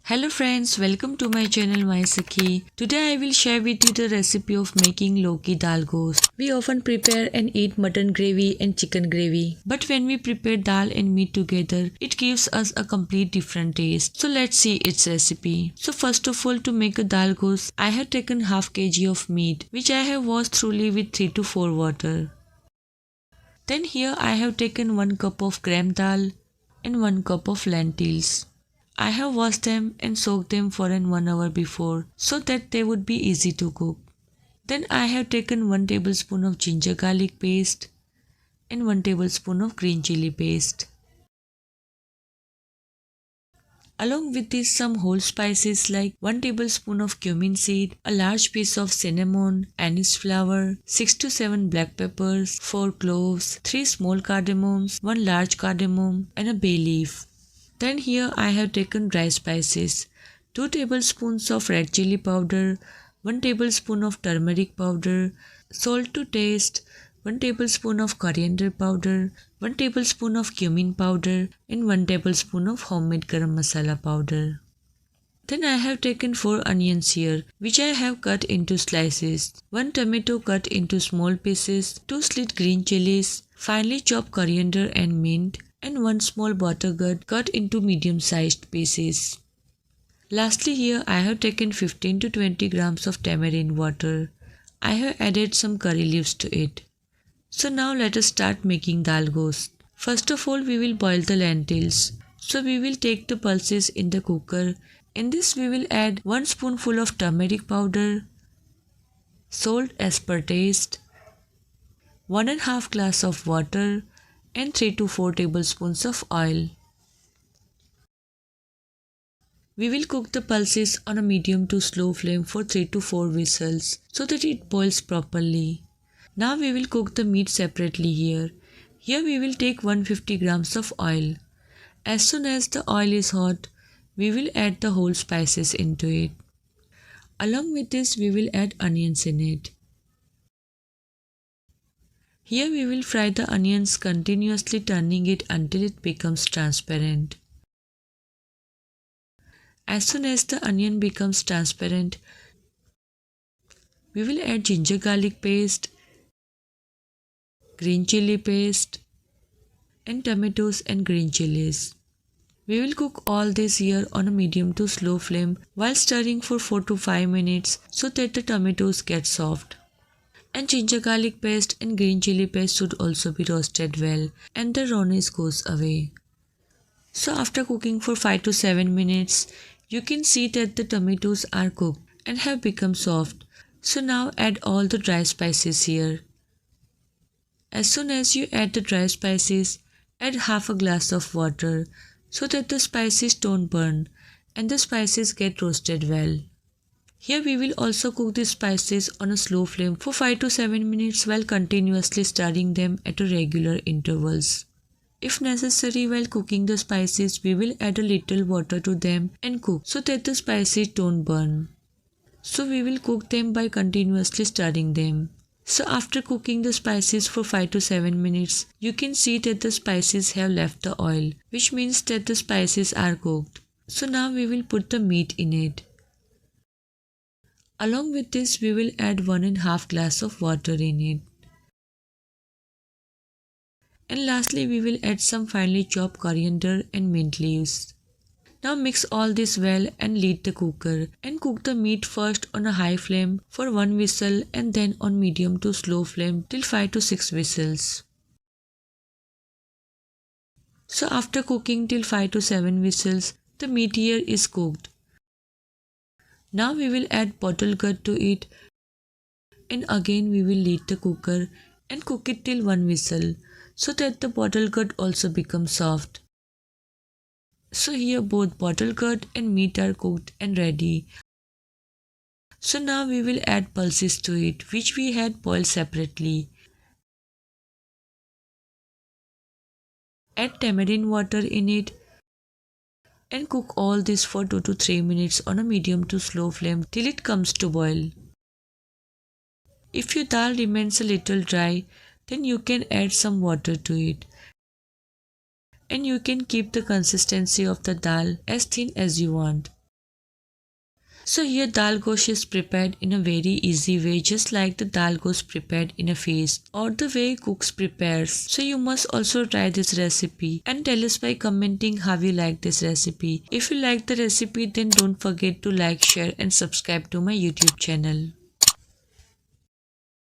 Hello friends, welcome to my channel MySakhi. Today I will share with you the recipe of making Lauki Dal Gosht. We often prepare and eat mutton gravy and chicken gravy. But when we prepare dal and meat together, it gives us a complete different taste. So let's see its recipe. So first of all, to make a dal gosht, I have taken half kg of meat which I have washed thoroughly with 3 to 4 water. Then here I have taken 1 cup of gram dal and 1 cup of lentils. I have washed them and soaked them for 1 hour before so that they would be easy to cook. Then I have taken 1 tablespoon of ginger garlic paste and 1 tablespoon of green chili paste. Along with this, some whole spices like 1 tablespoon of cumin seed, a large piece of cinnamon, anise flower, 6 to 7 black peppers, 4 cloves, 3 small cardamoms, 1 large cardamom and a bay leaf. Then here I have taken dry spices, 2 tablespoons of red chili powder, 1 tablespoon of turmeric powder, salt to taste, 1 tablespoon of coriander powder, 1 tablespoon of cumin powder and 1 tablespoon of homemade garam masala powder. Then I have taken 4 onions here which I have cut into slices, 1 tomato cut into small pieces, 2 slit green chilies, finely chopped coriander and mint, and 1 small buttergourd cut into medium-sized pieces. Lastly, here I have taken 15 to 20 grams of tamarind water. I have added some curry leaves to it. So now let us start making dal gosht. First of all, we will boil the lentils. So we will take the pulses in the cooker. In this we will add 1 spoonful of turmeric powder, salt as per taste, 1.5 glass of water, and 3 to 4 tablespoons of oil. We will cook the pulses on a medium to slow flame for 3 to 4 whistles so that it boils properly. Now we will cook the meat separately here. Here we will take 150 grams of oil. As soon as the oil is hot, we will add the whole spices into it. Along with this, we will add onions in it. Here we will fry the onions, continuously turning it until it becomes transparent. As soon as the onion becomes transparent, we will add ginger garlic paste, green chili paste, and tomatoes and green chilies. We will cook all this here on a medium to slow flame while stirring for 4 to 5 minutes so that the tomatoes get soft. And ginger garlic paste and green chili paste should also be roasted well and the rawness goes away. So after cooking for 5 to 7 minutes, you can see that the tomatoes are cooked and have become soft. So now add all the dry spices here. As soon as you add the dry spices, add half a glass of water so that the spices don't burn and the spices get roasted well. Here we will also cook the spices on a slow flame for 5 to 7 minutes while continuously stirring them at regular intervals. If necessary, while cooking the spices, we will add a little water to them and cook so that the spices don't burn. So we will cook them by continuously stirring them. So after cooking the spices for 5 to 7 minutes, you can see that the spices have left the oil, which means that the spices are cooked. So now we will put the meat in it. Along with this, we will add 1.5 glass of water in it. And lastly, we will add some finely chopped coriander and mint leaves. Now mix all this well and lid the cooker and cook the meat first on a high flame for 1 whistle and then on medium to slow flame till 5 to 6 whistles. So after cooking till 5 to 7 whistles, the meat here is cooked. Now we will add bottle gourd to it and again we will lid the cooker and cook it till 1 whistle so that the bottle gourd also becomes soft. So here both bottle gourd and meat are cooked and ready. So now we will add pulses to it which we had boiled separately. Add tamarind water in it and cook all this for 2 to 3 minutes on a medium to slow flame till it comes to boil. If your dal remains a little dry, then you can add some water to it. And you can keep the consistency of the dal as thin as you want. So here dal gosht is prepared in a very easy way, just like the dal gosht prepared in a feast or the way cooks prepares. So you must also try this recipe and tell us by commenting how you like this recipe. If you like the recipe, then don't forget to like, share and subscribe to my YouTube channel.